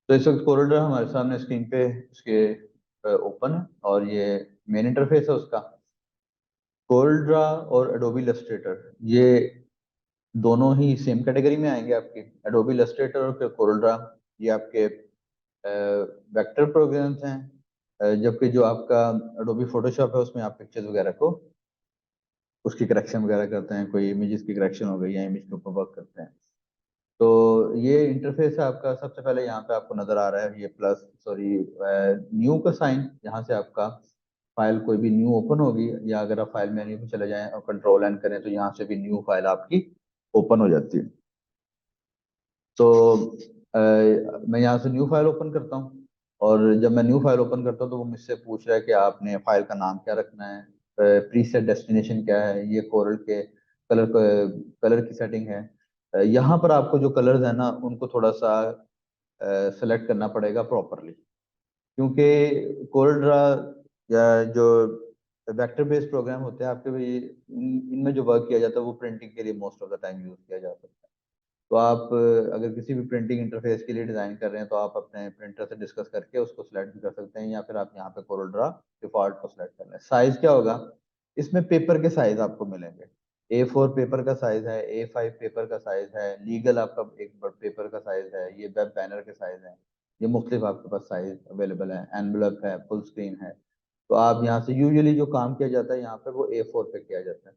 तो इस वक्त कोरल ड्रा हमारे सामने स्क्रीन पे उसके ओपन है और ये मेन इंटरफेस है उसका। कोरल ड्रा और एडोबी इलस्ट्रेटर ये दोनों ही सेम कैटेगरी में आएंगे आपके। एडोबी इलस्ट्रेटर और कोरल ड्रा ये आपके वेक्टर प्रोग्राम्स हैं। जबकि जो आपका एडोबी फोटोशॉप है उसमें आप पिक्चर्स वगैरह को उसकी करेक्शन वगैरह करते हैं, कोई इमेजेस की करेक्शन हो गई या इमेज के ऊपर वर्क करते हैं। तो ये इंटरफेस है आपका। सबसे पहले यहाँ पे आपको नजर आ रहा है ये प्लस सॉरी न्यू का साइन। यहाँ से आपका फाइल कोई भी न्यू ओपन होगी, या अगर आप फाइल मेन्यू में चले जाएं और कंट्रोल एन करें तो यहाँ से भी न्यू फाइल आपकी ओपन हो जाती है। तो मैं यहाँ से न्यू फाइल ओपन करता हूँ, और जब मैं न्यू फाइल ओपन करता हूँ तो वो मुझसे पूछ रहा है कि आपने फाइल का नाम क्या रखना है, प्रीसेट डेस्टिनेशन क्या है, ये कोरल के कलर की सेटिंग है। यहाँ पर आपको जो कलर्स है ना उनको थोड़ा सा सेलेक्ट करना पड़ेगा प्रॉपरली, क्योंकि कोरल ड्रा या जो वेक्टर बेस्ड प्रोग्राम होते हैं आपके भी इनमें जो वर्क किया जाता है वो प्रिंटिंग के लिए most of the time use किया जा सकता है। तो आप अगर किसी भी प्रिंटिंग इंटरफेस के लिए डिजाइन कर रहे हैं तो आप अपने प्रिंटर से डिस्कस करके उसको सिलेक्ट भी कर सकते हैं, या फिर आप यहाँ पे कोरल ड्रा डिफॉल्ट को सिलेक्ट कर लें। साइज क्या होगा, इसमें पेपर के साइज आपको मिलेंगे। A4 पेपर का साइज है, A5 पेपर का साइज है, लीगल आपका एक पेपर का साइज है, ये वेब बैनर के साइज है। ये मुख्तलिफ आपके पास साइज अवेलेबल है, एनवलप है, फुल स्क्रीन है। तो आप यहाँ से यूजुअली जो काम किया जाता है यहाँ पे वो A4 पे किया जाता है।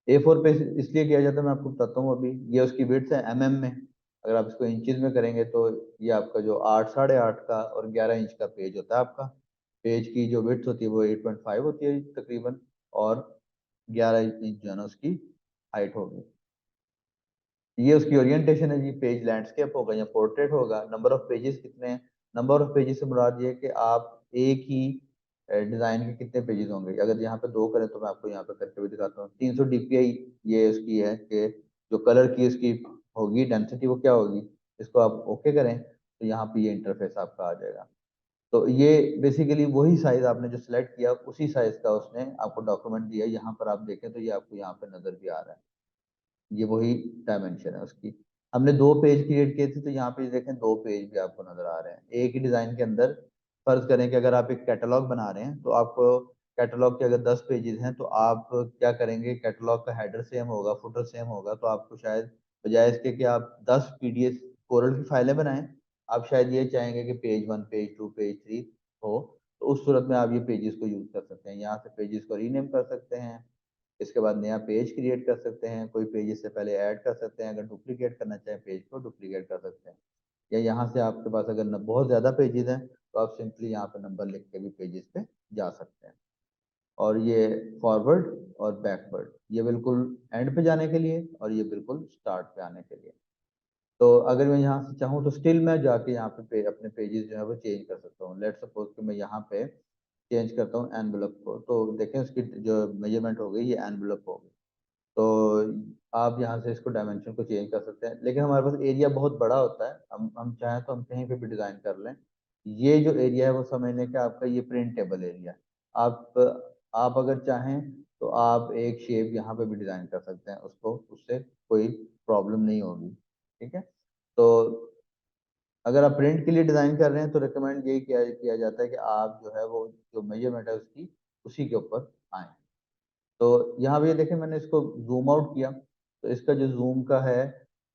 A4 पे इसलिए किया जाता है, मैं आपको बताता हूँ अभी। ये उसकी विड्थ है mm में। अगर आप इसको इंचज में करेंगे तो ये आपका जो 8 8.5 का और 11 इंच का पेज होता है आपका। पेज की जो विड्थ होती है वो 8.5 होती है तकरीबन, और 11 इंच जो है ना उसकी हाइट होगी। ये उसकी ओरिएंटेशन है जी। पेज लैंडस्केप होगा या पोर्ट्रेट होगा। नंबर ऑफ पेजेस कितने हैं, नंबर ऑफ पेजेस से मुराद ये है कि आप एक ही डिजाइन के कितने पेजेस होंगे। अगर यहाँ पे दो करें तो मैं आपको यहाँ पे करके भी दिखाता हूँ। 300 DPI ये उसकी है कि जो कलर की उसकी होगी डेंसिटी वो क्या होगी। इसको आप ओके करें तो यहाँ पे ये इंटरफेस आपका आ जाएगा। तो ये बेसिकली वही साइज आपने जो सिलेक्ट किया उसी साइज का उसने आपको डॉक्यूमेंट दिया। यहाँ पर आप देखें तो ये आपको यहाँ पे नजर भी आ रहा है। ये वही डायमेंशन है उसकी। हमने दो पेज क्रिएट किए थे तो यहाँ पे देखें दो पेज भी आपको नजर आ रहे हैं एक ही डिजाइन के अंदर। फर्ज करें कि अगर आप एक कैटलॉग बना रहे हैं तो आपको कैटलॉग के अगर 10 पेजेस हैं तो आप क्या करेंगे, कैटलॉग का हेडर सेम होगा, फुटर सेम होगा, तो आपको शायद बजाय इसके कि आप 10 PDF कोरल की फाइलें बनाएं, आप शायद ये चाहेंगे कि पेज 1 पेज 2 पेज 3 हो। तो उस सूरत में आप ये पेजेस को यूज कर सकते हैं। यहाँ से पेजेस को रीनेम कर सकते हैं, इसके बाद नया पेज क्रिएट कर सकते हैं, कोई पेज इससे पहले ऐड कर सकते हैं, अगर डुप्लीकेट करना चाहें पेज को डुप्लीकेट कर सकते हैं। या यहाँ से आपके पास अगर बहुत ज़्यादा पेजेस हैं तो आप सिंपली यहाँ पे नंबर लिख के भी पेजेस पे जा सकते हैं। और ये फॉरवर्ड और बैकवर्ड, ये बिल्कुल एंड पे जाने के लिए और ये बिल्कुल स्टार्ट पे आने के लिए। तो अगर मैं यहाँ से चाहूँ तो स्टिल मैं जाके यहाँ अपने पेजेस जो है वो चेंज कर सकता हूँ। लेट सपोज कि मैं यहाँ पे चेंज करता हूँ एनवेलप को, तो देखें उसकी जो मेजरमेंट हो गई ये एनवेलप हो गई। तो आप यहाँ से इसको डायमेंशन को चेंज कर सकते हैं, लेकिन हमारे पास एरिया बहुत बड़ा होता है। हम चाहें तो हम कहीं पे भी डिज़ाइन कर लें। ये जो एरिया है वो समझने का आपका ये प्रिंटेबल एरिया। आप अगर चाहें तो आप एक शेप यहाँ पे भी डिज़ाइन कर सकते हैं उसको, उससे कोई प्रॉब्लम नहीं होगी। ठीक है। तो अगर आप प्रिंट के लिए डिज़ाइन कर रहे हैं तो रिकमेंड यही किया किया जाता है कि आप जो है वो जो मेजरमेंट है उसकी उसी के ऊपर आए। तो यहाँ पे ये देखें मैंने इसको जूम आउट किया तो इसका जो जूम का है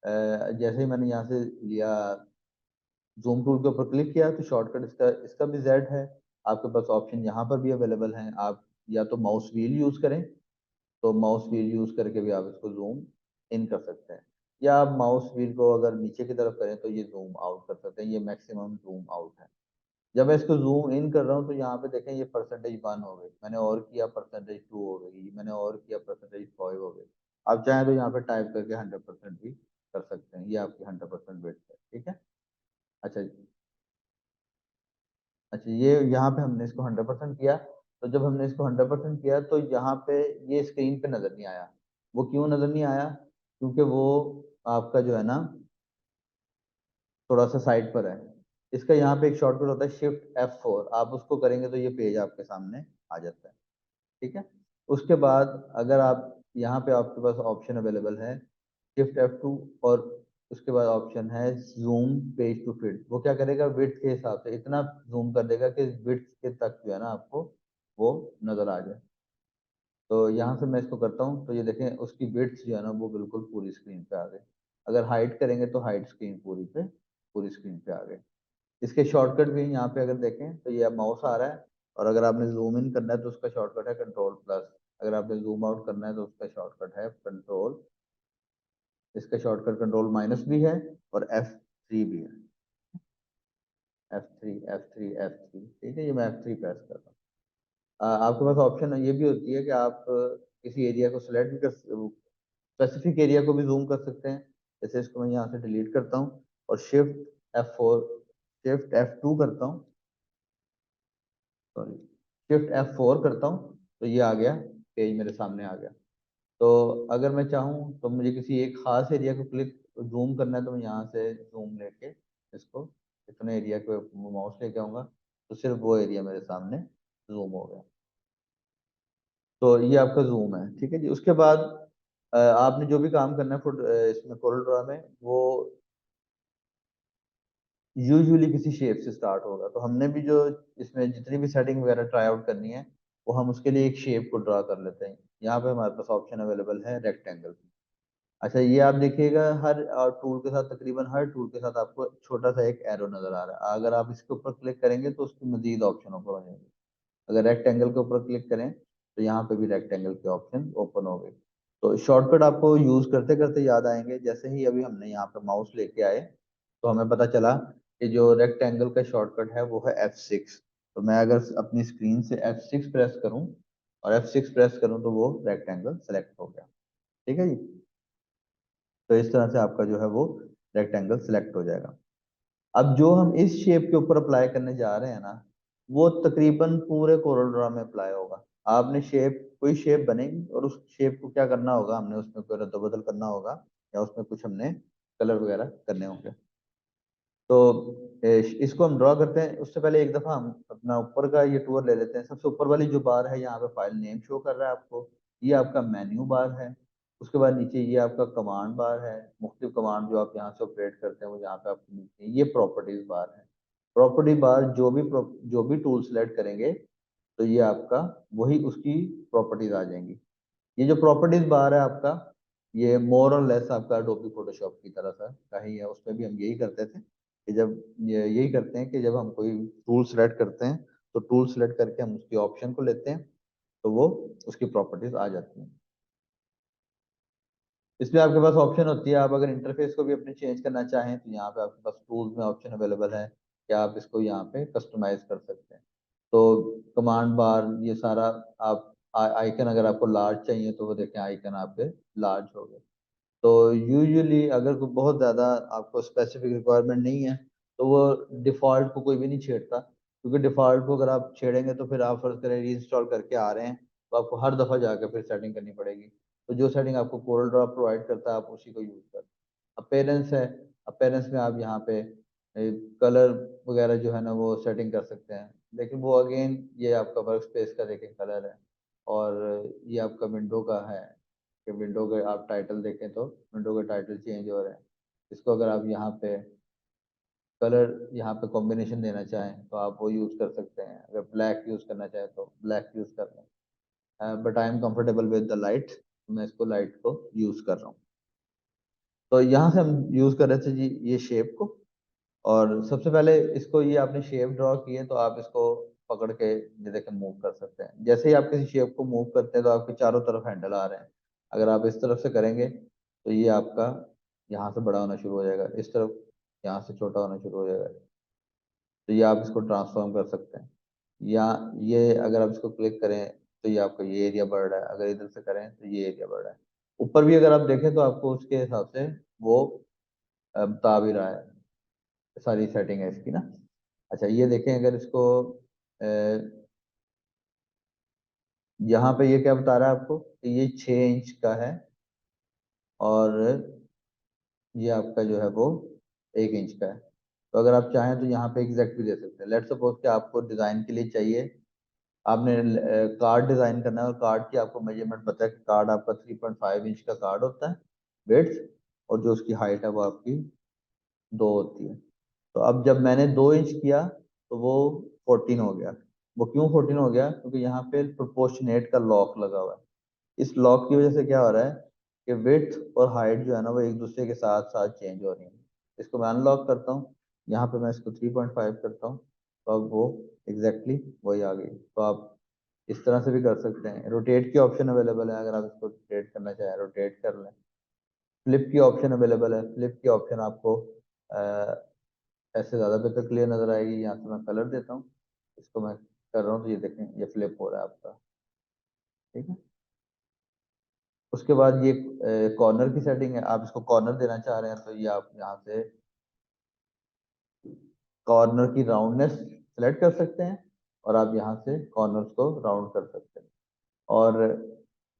जैसे ही मैंने यहाँ से लिया जूम टूल के ऊपर क्लिक किया तो शॉर्टकट इसका इसका भी जेड है। आपके पास ऑप्शन यहाँ पर भी अवेलेबल हैं। आप या तो माउस व्हील यूज करें, तो माउस व्हील यूज करके भी आप इसको जूम इन कर सकते हैं, या आप माउस व्हील को अगर नीचे की तरफ करें तो ये जूम आउट कर सकते हैं। ये मैक्सिमम जूम आउट है। जब मैं इसको जूम इन कर रहा हूँ तो यहाँ पे देखें ये %1 हो गई, मैंने और किया %2 हो गई, मैंने और किया %5 हो गई। आप चाहें तो यहाँ पे टाइप करके 100% भी कर सकते हैं। ये आपकी 100% वेट है। ठीक है। अच्छा अच्छा, ये यहाँ पे हमने इसको 100% किया। तो जब हमने इसको 100% किया तो यहाँ पे ये स्क्रीन पे नजर नहीं आया। वो क्यों नजर नहीं आया, क्योंकि वो आपका जो है ना थोड़ा सा साइड पर है। इसका यहाँ पे एक शॉर्टकट होता है Shift F4, आप उसको करेंगे तो ये पेज आपके सामने आ जाता है। ठीक है। उसके बाद अगर आप यहाँ पे आपके पास ऑप्शन अवेलेबल है Shift F2 और उसके बाद ऑप्शन है जूम पेज टू फिट। वो क्या करेगा, विड्थ के हिसाब से इतना जूम कर देगा कि विड्थ के तक जो है ना आपको वो नजर आ जाए। तो यहाँ से मैं इसको करता हूँ, तो ये देखें उसकी विड्थ जो है ना वो बिल्कुल पूरी स्क्रीन पे आ गई। अगर हाइट करेंगे तो हाइट स्क्रीन पूरी स्क्रीन पे आ गई। इसके शॉर्टकट भी यहाँ पे अगर देखें तो ये अब माउस आ रहा है, और अगर आपने जूम इन करना है तो उसका शॉर्टकट है कंट्रोल प्लस। अगर आपने जूम आउट करना है तो उसका शॉर्टकट है कंट्रोल, इसका शॉर्टकट कंट्रोल माइनस भी है और F3 भी है। F3 ठीक है, ये मैं F3 प्रेस कर रहा हूँ। आपके पास ऑप्शन ये भी होती है कि आप किसी एरिया को सिलेक्ट भी कर, स्पेसिफिक एरिया को भी जूम कर सकते हैं। जैसे इसको मैं यहाँ से डिलीट करता हूँ और शिफ्ट F2 करता हूँ, सॉरी शिफ्ट F4 करता हूँ, तो ये आ गया, पेज मेरे सामने आ गया। तो अगर मैं चाहूँ तो मुझे किसी एक खास एरिया को क्लिक जूम करना है, तो मैं यहाँ से जूम लेके इसको इतने एरिया को माउस लेके आऊँगा, तो सिर्फ वो एरिया मेरे सामने जूम हो गया। तो ये आपका जूम है, ठीक है जी। उसके बाद आपने जो भी काम करना है इसमें कोरल ड्रॉ में, वो यूजुअली किसी शेप से स्टार्ट होगा। तो हमने भी जो इसमें जितनी भी सेटिंग वगैरह ट्राई आउट करनी है, वो हम उसके लिए एक शेप को ड्रा कर लेते हैं। यहाँ पे हमारे पास ऑप्शन अवेलेबल है रेक्टेंगल। अच्छा, ये आप देखिएगा हर टूल के साथ, तकरीबन हर टूल के साथ आपको छोटा सा एक एरो नजर आ रहा है। अगर आप इसके ऊपर क्लिक करेंगे तो उसकी मजीद ऑप्शन ऊपर हो जाएंगे। अगर रेक्टेंगल के ऊपर क्लिक करें तो यहाँ पे भी रेक्टेंगल के ऑप्शन ओपन हो गए। तो शॉर्टकट आपको यूज करते करते याद आएंगे। जैसे ही अभी हमने यहाँ पे माउस लेके आए तो हमें पता चला कि जो रेक्टेंगल का शॉर्टकट है वो है F6। तो मैं अगर अपनी स्क्रीन से F6 प्रेस करूँ और F6 प्रेस करूँ तो वो रेक्टेंगल सेलेक्ट हो गया। ठीक है जी। तो इस तरह से आपका जो है वो रेक्टेंगल सेलेक्ट हो जाएगा। अब जो हम इस शेप के ऊपर अप्लाई करने जा रहे हैं ना, वो तकरीबन पूरे कोरल ड्रॉ में अप्लाई होगा। आपने शेप, कोई शेप बनेगी और उस शेप को क्या करना होगा, हमने उसमें कोई रद्द-बदल करना होगा या उसमें कुछ हमने कलर वगैरह करने होंगे। तो इसको हम ड्रॉ करते हैं उससे पहले एक दफा हम अपना ऊपर का ये टूर ले लेते हैं। सबसे ऊपर वाली जो बार है, यहाँ पे फाइल नेम शो कर रहा है आपको, ये आपका मेन्यू बार है। उसके बाद नीचे ये आपका कमांड बार है, मुख्तलिफ कमांड जो आप यहाँ से ऑपरेट करते हैं वो यहाँ पे आपको मिलती है। ये प्रॉपर्टीज बार है। प्रॉपर्टी बार जो भी टूल सेलेक्ट करेंगे तो ये आपका वही उसकी प्रॉपर्टीज आ जाएंगी। ये जो प्रॉपर्टीज बार है आपका, ये मोर और लेस आपका अडोबी फोटोशॉप की तरह सा का ही है। उसमें भी हम यही करते थे कि जब यही करते हैं कि जब हम कोई टूल सेलेक्ट करते हैं तो टूल सेलेक्ट करके हम उसकी ऑप्शन को लेते हैं, तो वो उसकी प्रॉपर्टीज आ जाती हैं। इसमें आपके पास ऑप्शन होती है, आप अगर इंटरफेस को भी अपने चेंज करना चाहें तो यहाँ पे आपके पास टूल्स में ऑप्शन अवेलेबल है कि आप इसको यहाँ पे कस्टमाइज कर सकते हैं। तो कमांड बार ये सारा, आप आइकन अगर आपको लार्ज चाहिए तो वो देखें आइकन आपके लार्ज हो गए। तो यूजुअली अगर कोई बहुत ज़्यादा आपको स्पेसिफिक रिक्वायरमेंट नहीं है तो वो डिफ़ॉल्ट को कोई भी नहीं छेड़ता, क्योंकि डिफ़ॉल्ट को अगर आप छेड़ेंगे तो फिर आप फर्ज करें रीइंस्टॉल करके आ रहे हैं तो आपको हर दफ़ा जाकर फिर सेटिंग करनी पड़ेगी। तो जो सेटिंग आपको कोरल ड्रॉ प्रोवाइड करता है आप उसी को यूज़ करें। अपेरेंस है, अपेरेंस में आप यहाँ पे कलर वगैरह जो है ना वो सेटिंग कर सकते हैं, लेकिन वो अगेन ये आपका वर्क स्पेस का देखें कलर है, और ये आपका विंडो का है कि विंडो के आप टाइटल देखें तो विंडो के टाइटल चेंज हो रहे हैं। इसको अगर आप यहाँ पे कलर यहाँ पे कॉम्बिनेशन देना चाहें तो आप वो यूज़ कर सकते हैं। अगर ब्लैक यूज़ करना चाहें तो ब्लैक यूज़ कर लें। But I am comfortable with the light, मैं इसको लाइट को यूज़ कर रहा हूँ। तो यहाँ से हम यूज़ कर रहे थे जी ये शेप को। और सबसे पहले इसको, ये आपने शेप ड्रॉ की है तो आप इसको पकड़ के ये देखें मूव कर सकते हैं। जैसे ही आप किसी शेप को मूव करते हैं तो आपके चारों तरफ हैंडल आ रहे हैं। अगर आप इस तरफ से करेंगे तो ये आपका यहाँ से बड़ा होना शुरू हो जाएगा, इस तरफ यहाँ से छोटा होना शुरू हो जाएगा। तो ये आप इसको ट्रांसफॉर्म कर सकते हैं। या ये अगर आप इसको क्लिक करें तो ये आपका ये एरिया बढ़ रहा है, अगर इधर से करें तो ये एरिया बढ़ रहा है। ऊपर भी अगर आप देखें तो आपको उसके हिसाब से वो बता भी रहा है, सारी सेटिंग है इसकी ना। अच्छा, ये देखें अगर इसको अ, यहाँ पे ये क्या बता रहा है आपको कि ये 6 इंच का है, और ये आपका जो है वो 1 इंच का है। तो अगर आप चाहें तो यहाँ पे एग्जैक्ट भी दे सकते हैं। लेट्स सपोज कि आपको डिज़ाइन के लिए चाहिए, आपने कार्ड डिज़ाइन करना है और कार्ड की आपको मेजरमेंट पता है कि कार्ड आपका 3.5 इंच का कार्ड होता है विड्थ, और जो उसकी हाइट है वो आपकी 2 होती है। तो अब जब मैंने 2 इंच किया तो वो 14 हो गया। वो क्यों 14 हो गया? क्योंकि यहाँ पे प्रोपोर्शनेट का लॉक लगा हुआ है। इस लॉक की वजह से क्या हो रहा है कि विड्थ और हाइट जो है ना वो एक दूसरे के साथ साथ चेंज हो रही है। इसको मैं अनलॉक करता हूँ, यहाँ पे मैं इसको 3.5 करता हूँ, तो अब वो एग्जैक्टली वही आ गई। तो आप इस तरह से भी कर सकते हैं। रोटेट की ऑप्शन अवेलेबल है, अगर आप इसको रोटेट करना चाहें रोटेट कर लें। फ्लिप की ऑप्शन अवेलेबल है, फ्लिप की ऑप्शन आपको ऐसे ज़्यादा बेहतर क्लियर नज़र आएगी। यहाँ से मैं कलर देता हूँ, इसको मैं कर रहा हूँ तो ये देखें ये फ्लिप हो रहा है आपका। ठीक है, उसके बाद ये कॉर्नर की सेटिंग है। आप इसको कॉर्नर देना चाह रहे हैं तो ये आप यहाँ से कॉर्नर की राउंडनेस सेलेक्ट कर सकते हैं और आप यहाँ से कॉर्नर्स को राउंड कर सकते हैं। और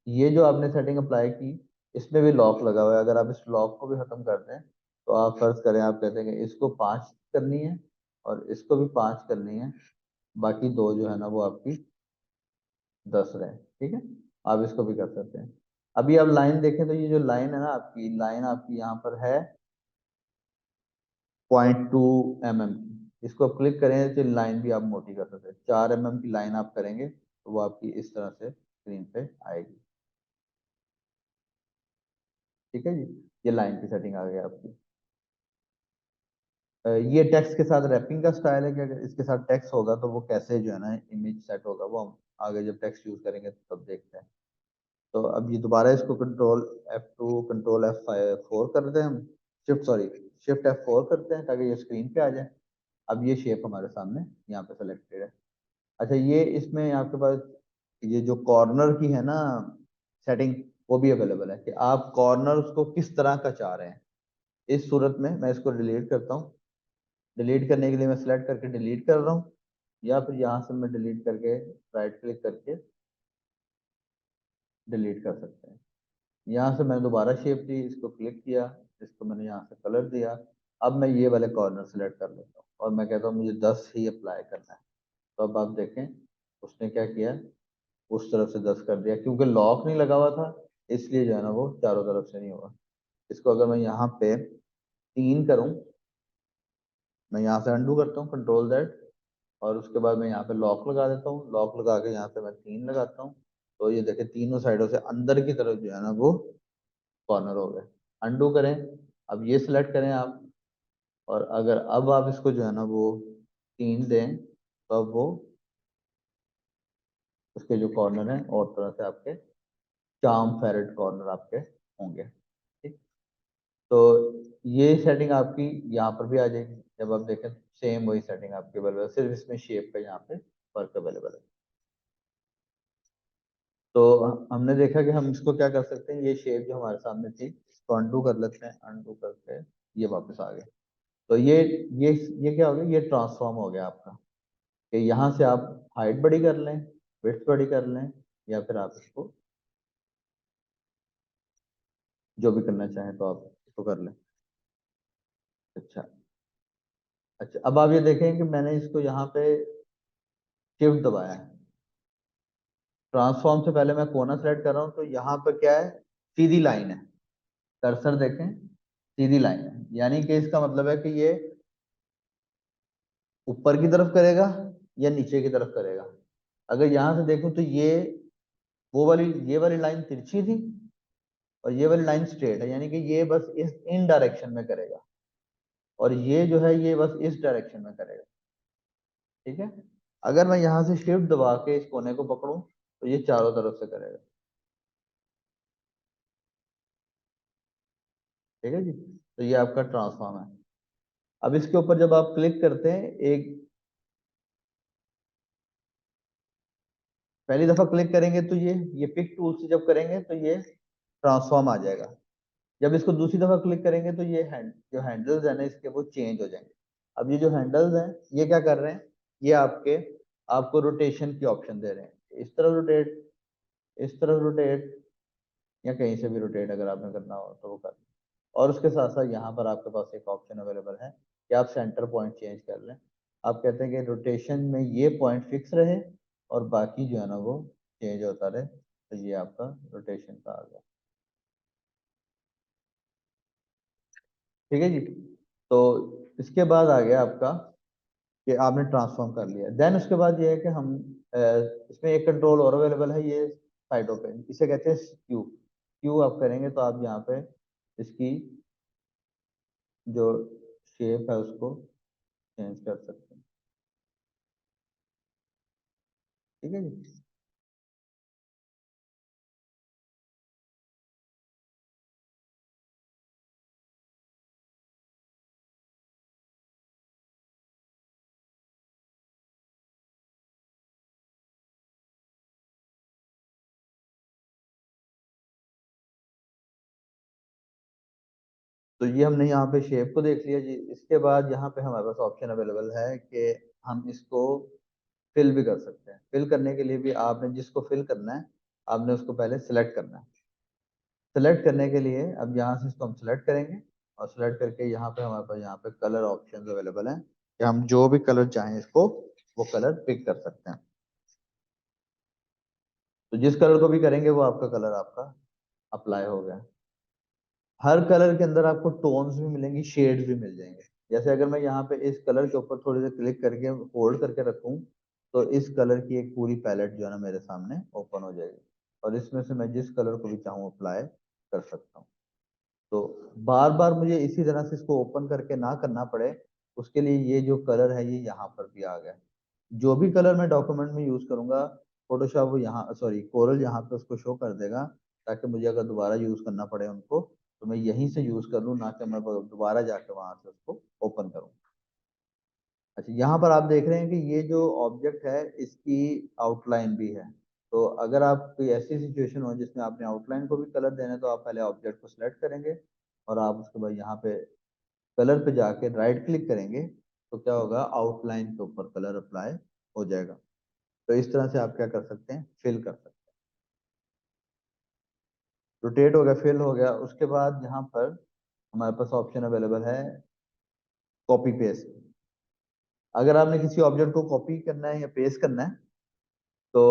ये जो आपने सेटिंग अप्लाई की, इसमें भी लॉक लगा हुआ है। अगर आप इस लॉक को भी खत्म कर दें तो आप फर्ज करें, आप कहते हैं कि इसको 5 करनी है और इसको भी 5 करनी है, बाकी 2 जो है ना वो आपकी 10 रहे। ठीक है, आप इसको भी कर सकते हैं। अभी आप लाइन देखें तो ये जो लाइन है ना, आपकी लाइन आपकी यहाँ पर है 0.2 mm की। इसको आप क्लिक करें तो लाइन भी आप मोटी कर सकते हैं। 4 mm की लाइन आप करेंगे तो वो आपकी इस तरह से स्क्रीन पे आएगी। ठीक है जी, ये लाइन की सेटिंग आ गई आपकी। ये टेक्स्ट के साथ रैपिंग का स्टाइल है कि अगर इसके साथ टेक्स्ट होगा तो वो कैसे जो है ना इमेज सेट होगा, वो हम आगे जब टेक्स्ट यूज करेंगे तब देखते हैं। तो अब ये दोबारा इसको कंट्रोल F2 कंट्रोल F4 करते हैं हम, शिफ्ट F4 करते हैं ताकि ये स्क्रीन पे आ जाए। अब ये शेप हमारे सामने यहाँ पे सेलेक्टेड है। अच्छा, ये इसमें आपके पास ये जो कॉर्नर की है ना सेटिंग, वो भी अवेलेबल है कि आप कॉर्नर उसको किस तरह का चाह रहे हैं। इस सूरत में मैं इसको डिलीट करता हूँ। डिलीट करने के लिए मैं सिलेक्ट करके डिलीट कर रहा हूँ, या फिर यहाँ से मैं डिलीट करके राइट क्लिक करके डिलीट कर सकते हैं। यहाँ से मैंने दोबारा शेप दी, इसको क्लिक किया, इसको मैंने यहाँ से कलर दिया। अब मैं ये वाले कॉर्नर सेलेक्ट कर लेता हूँ और मैं कहता हूँ मुझे 10 ही अप्लाई करना है। तो अब आप देखें उसने क्या किया, उस तरफ से 10 कर दिया। क्योंकि लॉक नहीं लगा हुआ था इसलिए जो है ना वो चारों तरफ से नहीं होगा। इसको अगर मैं यहाँ पे 3 करूँ, मैं यहाँ से अंडू करता हूँ कंट्रोल Z, और उसके बाद मैं यहाँ पे लॉक लगा देता हूँ। लॉक लगा के यहाँ पे मैं 3 लगाता हूँ, तो ये देखें तीनों साइडों से अंदर की तरफ जो है ना वो कॉर्नर हो गए। अंडू करें, अब ये सिलेक्ट करें आप, और अगर अब आप इसको जो है ना वो 3 दें तो अब वो उसके जो कॉर्नर हैं और तरह से आपके चार्म फेरेट कॉर्नर आपके होंगे। ठीक, तो ये सेटिंग आपकी यहाँ पर भी आ जाएगी। जब आप देखें सेम वही सेटिंग आपकी अवेलेबल है, सिर्फ इसमें शेप का यहाँ पे फर्क अवेलेबल है। तो हमने देखा कि हम इसको क्या कर सकते हैं, ये शेप जो हमारे सामने थी इसको अनडू कर लेते हैं। अनडू करके ये वापस आ गए। तो ये ये क्या हो गया, ये ट्रांसफॉर्म हो गया आपका, कि यहाँ से आप हाइट बड़ी कर लें, विड्थ बड़ी कर लें, या फिर आप इसको जो भी करना चाहें तो आप इसको कर लें। अच्छा, अच्छा, अब आप ये देखें कि मैंने इसको यहाँ पे शिफ्ट दबाया है। ट्रांसफॉर्म से पहले मैं कोना सेलेक्ट कर रहा हूँ, तो यहाँ पर क्या है, सीधी लाइन है। कर्सर देखें, सीधी लाइन है, यानी कि इसका मतलब है कि ये ऊपर की तरफ करेगा या नीचे की तरफ करेगा। अगर यहाँ से देखूं तो ये वाली लाइन तिरछी थी और ये वाली लाइन स्ट्रेट है, यानी कि ये बस इस इन डायरेक्शन में करेगा, और ये जो है ये बस इस डायरेक्शन में करेगा। ठीक है, अगर मैं यहाँ से शिफ्ट दबा के इस कोने को पकड़ूं तो ये चारों तरफ से करेगा। ठीक है जी, तो ये आपका ट्रांसफॉर्म है। अब इसके ऊपर जब आप क्लिक करते हैं, एक पहली दफा क्लिक करेंगे तो ये पिक टूल से जब करेंगे तो ये ट्रांसफॉर्म आ जाएगा। जब इसको दूसरी दफा क्लिक करेंगे तो ये जो हैंडल्स है ना इसके वो चेंज हो जाएंगे। अब ये जो हैंडल्स हैं ये क्या कर रहे हैं, ये आपको रोटेशन की ऑप्शन दे रहे हैं। इस तरफ रोटेट, इस तरफ रोटेट, या कहीं से भी रोटेट अगर आपने करना हो तो वो कर। और उसके साथ साथ यहाँ पर आपके पास एक ऑप्शन अवेलेबल है कि आप सेंटर पॉइंट चेंज कर लें। आप कहते हैं कि रोटेशन में ये पॉइंट फिक्स रहे और बाकी जो है ना वो चेंज होता रहे, तो ये आपका रोटेशन का आ गया। ठीक है जी। तो इसके बाद आ गया आपका कि आपने ट्रांसफॉर्म कर लिया। देन उसके बाद ये है कि हम इसमें एक कंट्रोल और अवेलेबल है, ये साइडों पे, इसे कहते हैं क्यू। क्यू आप करेंगे तो आप यहाँ पे इसकी जो शेप है उसको चेंज कर सकते हैं। ठीक है जी। तो ये हमने यहाँ पे शेप को देख लिया जी। इसके बाद यहाँ पे हमारे पास ऑप्शन अवेलेबल है कि हम इसको फिल भी कर सकते हैं। फिल करने के लिए भी आपने जिसको फिल करना है आपने उसको पहले सिलेक्ट करना है। सिलेक्ट करने के लिए अब यहाँ से इसको हम सिलेक्ट करेंगे और सिलेक्ट करके यहाँ पे हमारे पास यहाँ पे कलर ऑप्शन अवेलेबल हैं कि हम जो भी कलर चाहें इसको वो कलर पिक कर सकते हैं। तो जिस कलर को भी करेंगे वो आपका कलर आपका अप्लाई हो गया। हर कलर के अंदर आपको टोन्स भी मिलेंगी, शेड्स भी मिल जाएंगे। जैसे अगर मैं यहाँ पे इस कलर के ऊपर थोड़ी देर क्लिक करके होल्ड करके रखूँ तो इस कलर की एक पूरी पैलेट जो है ना मेरे सामने ओपन हो जाएगी और इसमें से मैं जिस कलर को भी चाहूँ अप्लाई कर सकता हूँ। तो बार बार मुझे इसी तरह से इसको ओपन करके ना करना पड़े, उसके लिए ये जो कलर है ये यहाँ पर भी आ गया। जो भी कलर मैं डॉक्यूमेंट में यूज करूंगा फोटोशॉप वो यहाँ सॉरी कोरल यहाँ पे उसको शो कर देगा, ताकि मुझे अगर दोबारा यूज करना पड़े उनको तो मैं यहीं से यूज कर लूँ, ना कि मैं दोबारा जाके वहां से उसको ओपन करूँ। अच्छा, यहाँ पर आप देख रहे हैं कि ये जो ऑब्जेक्ट है इसकी आउटलाइन भी है। तो अगर आप कोई ऐसी सिचुएशन हो जिसमें आपने आउटलाइन को भी कलर देना है तो आप पहले ऑब्जेक्ट को सिलेक्ट करेंगे और आप उसके बाद यहाँ पे कलर पे जाके राइट क्लिक करेंगे तो क्या होगा, आउटलाइन के ऊपर कलर अप्लाई हो जाएगा। तो इस तरह से आप क्या कर सकते हैं, फिल कर सकते हैं। रोटेट हो गया, फिल हो गया। उसके बाद यहाँ पर हमारे पास ऑप्शन अवेलेबल है कॉपी पेस्ट। अगर आपने किसी ऑब्जेक्ट को कॉपी करना है या पेस्ट करना है तो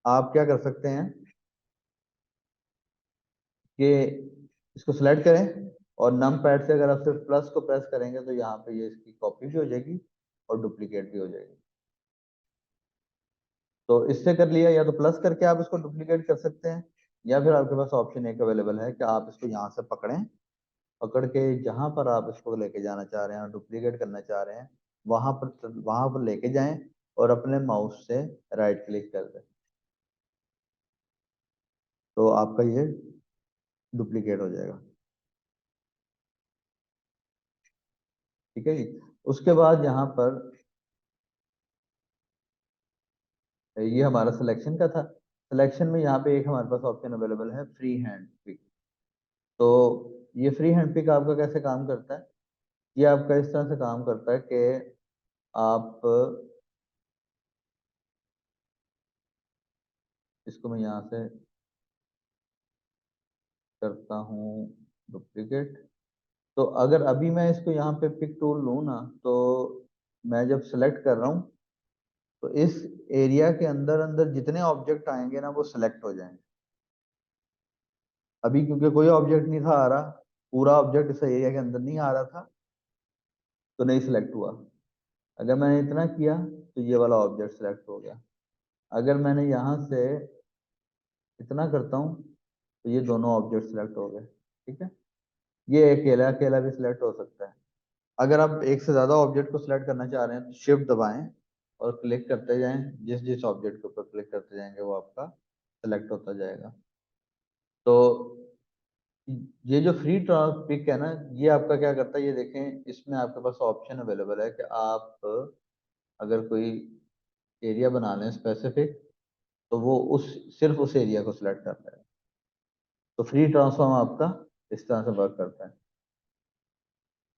आप क्या कर सकते हैं कि इसको सिलेक्ट करें और नम पैड से अगर आप सिर्फ प्लस को प्रेस करेंगे तो यहाँ पे ये इसकी कॉपी भी हो जाएगी और डुप्लीकेट भी हो जाएगी। तो इससे कर लिया, या तो प्लस करके आप इसको डुप्लीकेट कर सकते हैं या फिर आपके पास ऑप्शन एक अवेलेबल है कि आप इसको यहाँ से पकड़ें, पकड़ के जहां पर आप इसको लेके जाना चाह रहे हैं और डुप्लीकेट करना चाह रहे हैं वहां पर लेके जाएं और अपने माउस से राइट क्लिक कर दें तो आपका ये डुप्लीकेट हो जाएगा। ठीक है जी। उसके बाद यहाँ पर ये हमारा सिलेक्शन का था। सिलेक्शन में यहाँ पे एक हमारे पास ऑप्शन अवेलेबल है फ्री हैंड पिक। तो ये फ्री हैंड पिक आपका कैसे काम करता है, ये आपका इस तरह से काम करता है कि आप इसको मैं यहाँ से करता हूँ डुप्लीकेट। तो अगर अभी मैं इसको यहाँ पे पिक टूल लूँ ना तो मैं जब सेलेक्ट कर रहा हूँ तो इस एरिया के अंदर अंदर जितने ऑब्जेक्ट आएंगे ना वो सिलेक्ट हो जाएंगे। अभी क्योंकि कोई ऑब्जेक्ट नहीं था आ रहा, पूरा ऑब्जेक्ट इस एरिया के अंदर नहीं आ रहा था तो नहीं सिलेक्ट हुआ। अगर मैंने इतना किया तो ये वाला ऑब्जेक्ट सिलेक्ट हो गया। अगर मैंने यहाँ से इतना करता हूँ तो ये दोनों ऑब्जेक्ट सिलेक्ट हो गए। ठीक है, ये अकेला अकेला भी सिलेक्ट हो सकता है। अगर आप एक से ज्यादा ऑब्जेक्ट को सिलेक्ट करना चाह रहे हैं तो शिफ्ट दबाएं और क्लिक करते जाएं, जिस जिस ऑब्जेक्ट के ऊपर क्लिक करते जाएंगे वो आपका सिलेक्ट होता जाएगा। तो ये जो फ्री पिक है ना, ये आपका क्या करता है, ये देखें इसमें आपके पास ऑप्शन अवेलेबल है कि आप अगर कोई एरिया बना लें स्पेसिफिक तो वो उस सिर्फ उस एरिया को सिलेक्ट करता है। तो फ्री ट्रांसफॉर्म आपका इस तरह से वर्क करता है।